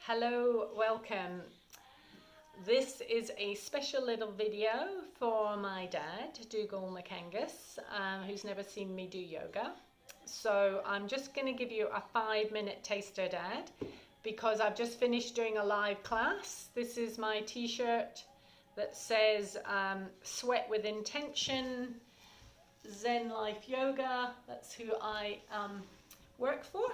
Hello, welcome. This is a special little video for my dad, Dugald, who's never seen me do yoga. So I'm just going to give you a 5-minute taster, Dad, because I've just finished doing a live class. This is my t-shirt that says Sweat with Intention, Zen Life Yoga. That's who I work for.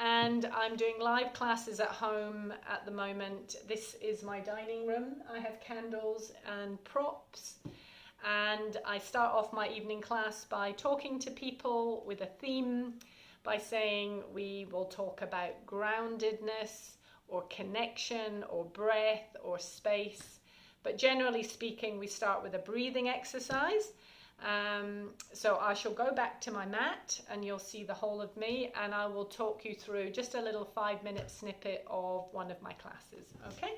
And I'm doing live classes at home at the moment. This is my dining room. I have candles and props. And I start off my evening class by talking to people with a theme, by saying we will talk about groundedness or connection or breath or space. But generally speaking, we start with a breathing exercise. So I shall go back to my mat and you'll see the whole of me, and I will talk you through just a little 5-minute snippet of one of my classes, okay?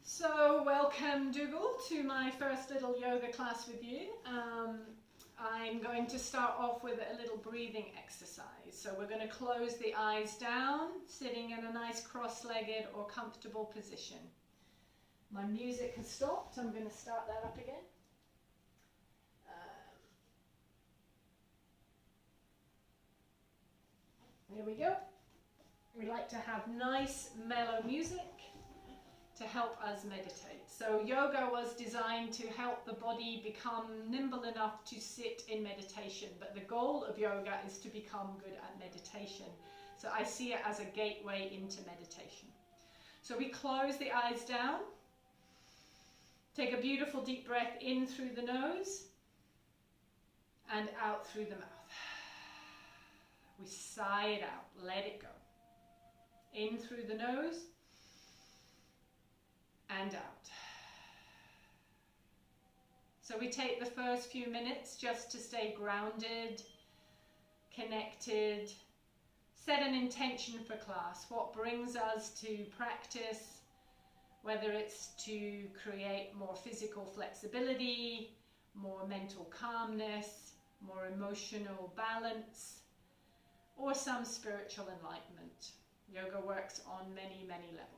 So welcome, Dugald, to my first little yoga class with you. I'm going to start off with a little breathing exercise. So we're going to close the eyes down, sitting in a nice cross-legged or comfortable position. My music has stopped. I'm going to start that up again. Here we go. We like to have nice, mellow music to help us meditate. So yoga was designed to help the body become nimble enough to sit in meditation, but the goal of yoga is to become good at meditation. So I see it as a gateway into meditation. So we close the eyes down, take a beautiful deep breath in through the nose and out through the mouth. We sigh it out, let it go. In through the nose and out. So we take the first few minutes just to stay grounded, connected, set an intention for class. What brings us to practice, whether it's to create more physical flexibility, more mental calmness, more emotional balance, or some spiritual enlightenment. Yoga works on many, many levels.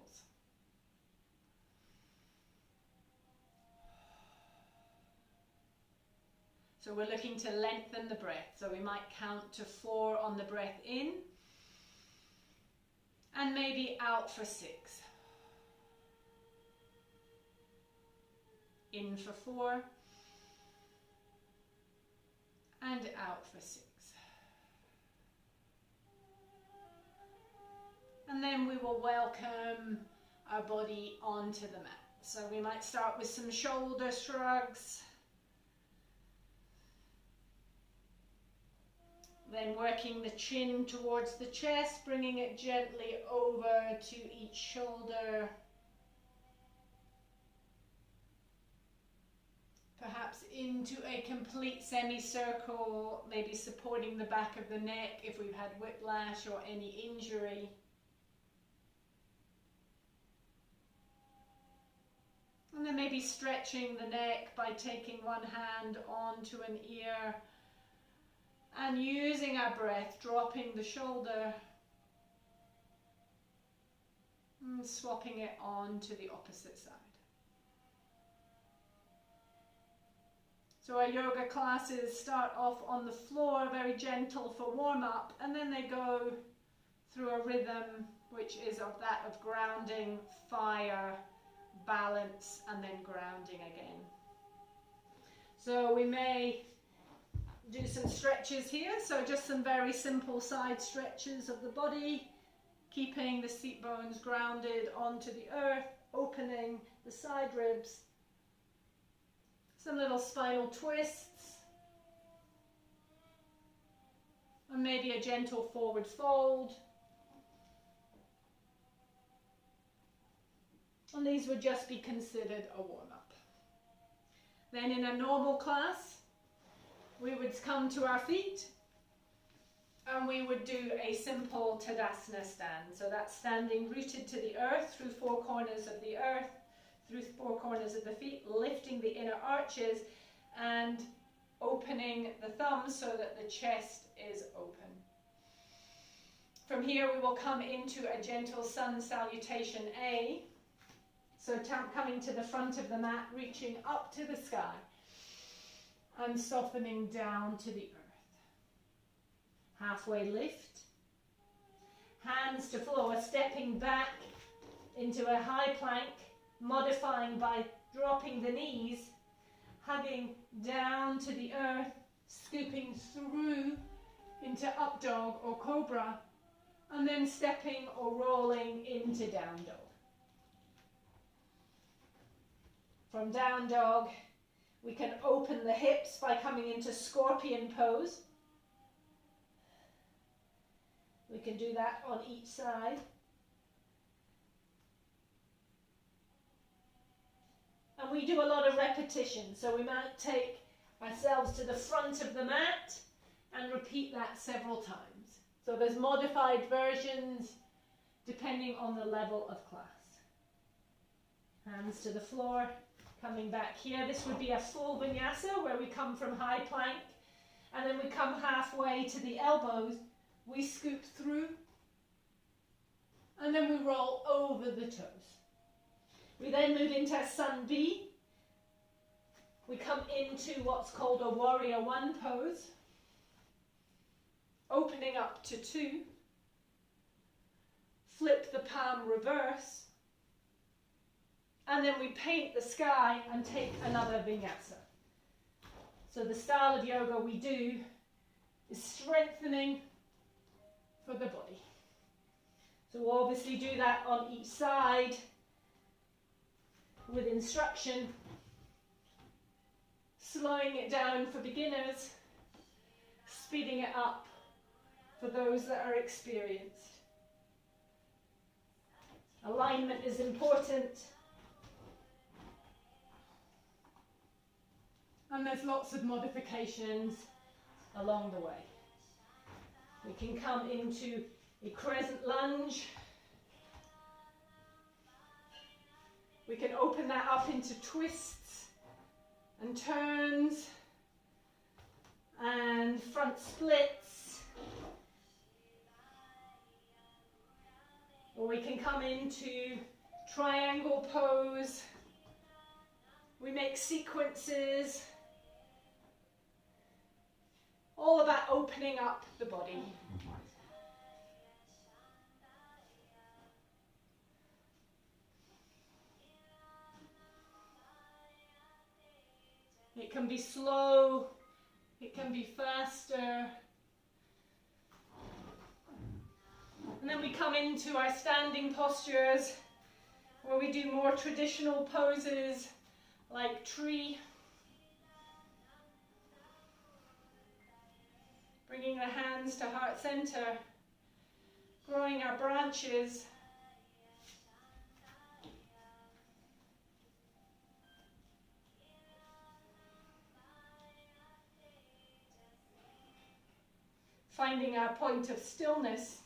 So we're looking to lengthen the breath. So we might count to 4 on the breath in and maybe out for 6. In for 4 and out for 6. And then we will welcome our body onto the mat. So we might start with some shoulder shrugs. Then working the chin towards the chest, bringing it gently over to each shoulder. Perhaps into a complete semicircle, maybe supporting the back of the neck if we've had whiplash or any injury. And then maybe stretching the neck by taking one hand onto an ear and using our breath, dropping the shoulder and swapping it on to the opposite side. So our yoga classes start off on the floor, very gentle for warm-up, and then they go through a rhythm which is of that of grounding, fire, balance, and then grounding again. So we may do some stretches here, so just some very simple side stretches of the body, keeping the seat bones grounded onto the earth, opening the side ribs. Some little spinal twists, and maybe a gentle forward fold. And these would just be considered a warm-up. Then in a normal class, we would come to our feet and we would do a simple Tadasana stand. So that's standing rooted to the earth through 4 corners of the earth, through 4 corners of the feet, lifting the inner arches and opening the thumbs so that the chest is open. From here we will come into a gentle sun salutation A. So coming to the front of the mat, reaching up to the sky and softening down to the earth. Halfway lift. Hands to floor, stepping back into a high plank, modifying by dropping the knees, hugging down to the earth, scooping through into up dog or cobra, and then stepping or rolling into down dog. From down dog, we can open the hips by coming into scorpion pose. We can do that on each side. And we do a lot of repetition, so we might take ourselves to the front of the mat and repeat that several times. So there's modified versions depending on the level of class. Hands to the floor, coming back here. This would be a full vinyasa where we come from high plank and then we come halfway to the elbows. We scoop through and then we roll over the toes. We then move into a Sun B. We come into what's called a Warrior One pose, opening up to 2, flip the palm reverse, and then we paint the sky and take another vinyasa. So the style of yoga we do is strengthening for the body. So we'll obviously do that on each side with instruction, slowing it down for beginners, speeding it up for those that are experienced. Alignment is important, and there's lots of modifications along the way. We can come into a crescent lunge. We can open that up into twists and turns and front splits. Or we can come into triangle pose. We make sequences. All about opening up the body. It can be slow, it can be faster. And then we come into our standing postures where we do more traditional poses like tree. Bringing the hands to heart center, growing our branches. Finding our point of stillness.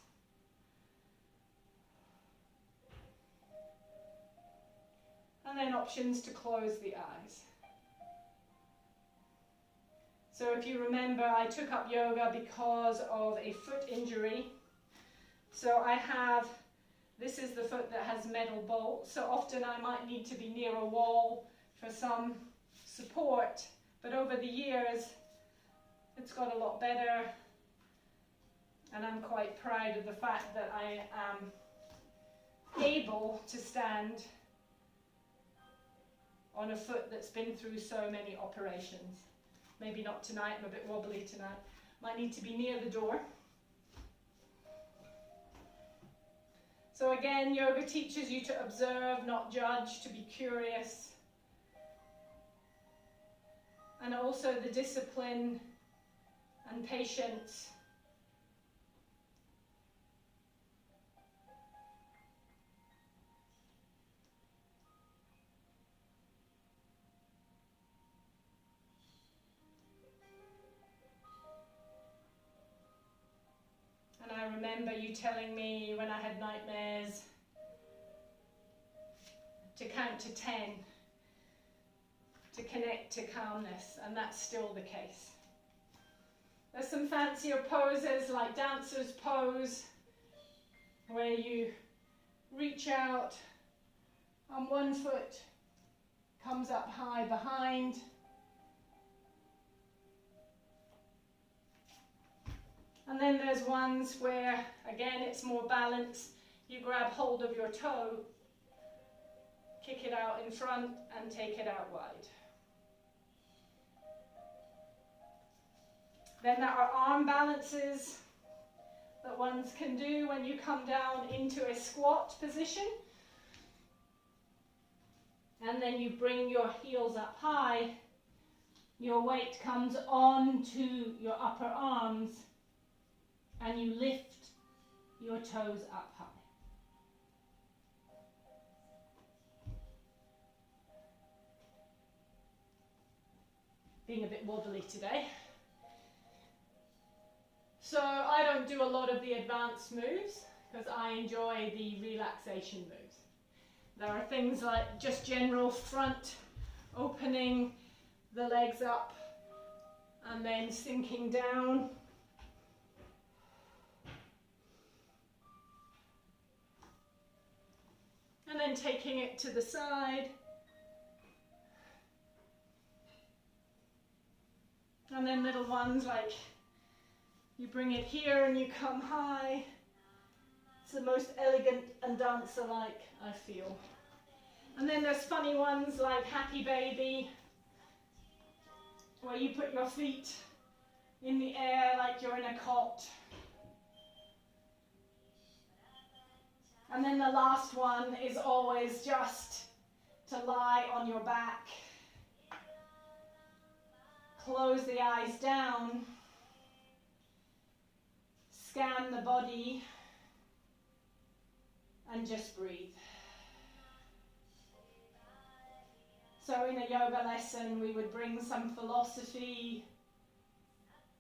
And then options to close the eyes. So if you remember, I took up yoga because of a foot injury. So I have, this is the foot that has metal bolts. So often I might need to be near a wall for some support. But over the years, it's got a lot better. And I'm quite proud of the fact that I am able to stand on a foot that's been through so many operations. Maybe not tonight, I'm a bit wobbly tonight. Might need to be near the door. So again, yoga teaches you to observe, not judge, to be curious. And also the discipline and patience. And I remember you telling me when I had nightmares to count to 10, to connect to calmness, and that's still the case. There's some fancier poses like dancer's pose, where you reach out and one foot comes up high behind. And then there's ones where, again, it's more balance. You grab hold of your toe, kick it out in front, and take it out wide. Then there are arm balances that ones can do when you come down into a squat position. And then you bring your heels up high. Your weight comes onto your upper arms, and you lift your toes up high. Being a bit wobbly today. So I don't do a lot of the advanced moves because I enjoy the relaxation moves. There are things like just general front opening the legs up and then sinking down. And then taking it to the side. And then little ones like you bring it here and you come high. It's the most elegant and dancer-like, I feel. And then there's funny ones like Happy Baby, where you put your feet in the air like you're in a cot. And then the last one is always just to lie on your back. Close the eyes down. Scan the body. And just breathe. So in a yoga lesson, we would bring some philosophy,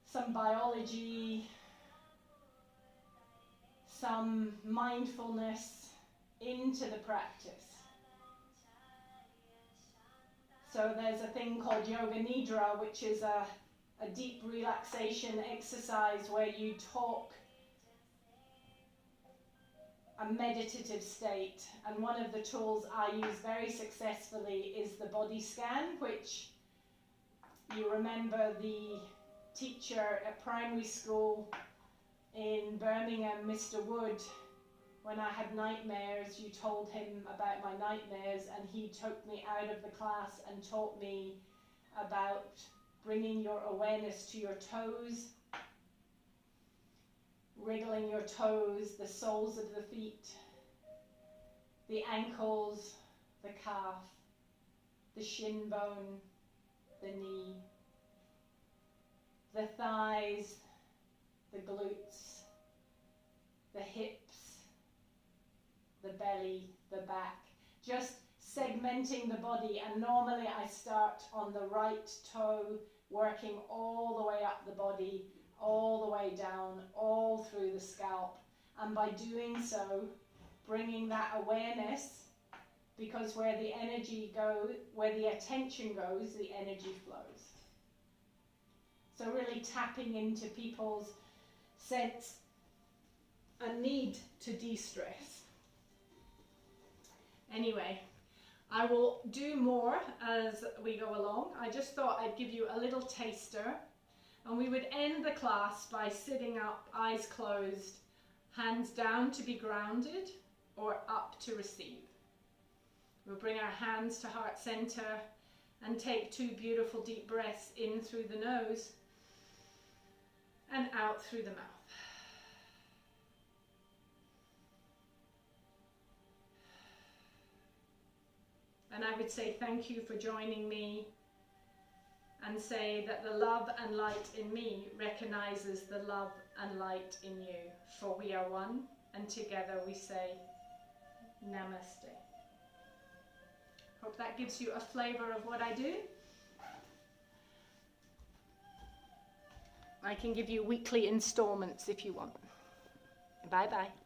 some biology, some mindfulness into the practice. So there's a thing called Yoga Nidra, which is a deep relaxation exercise where you talk a meditative state, and one of the tools I use very successfully is the body scan, which you remember the teacher at primary school in Birmingham, Mr. Wood, when I had nightmares, you told him about my nightmares, and he took me out of the class and taught me about bringing your awareness to your toes, wriggling your toes, the soles of the feet, the ankles, the calf, the shin bone, the knee, the thighs, the glutes, the hips, the belly, the back, just segmenting the body. And normally I start on the right toe, working all the way up the body, all the way down, all through the scalp. And by doing so, bringing that awareness, because where the energy goes, where the attention goes, the energy flows. So really tapping into people's sense and need to de-stress. Anyway, I will do more as we go along. I just thought I'd give you a little taster. And we would end the class by sitting up, eyes closed, hands down to be grounded or up to receive. We'll bring our hands to heart center and take 2 beautiful deep breaths in through the nose and out through the mouth. And I would say thank you for joining me, and say that the love and light in me recognizes the love and light in you, for we are one, and together we say Namaste. Hope that gives you a flavor of what I do. I can give you weekly installments if you want. Bye bye.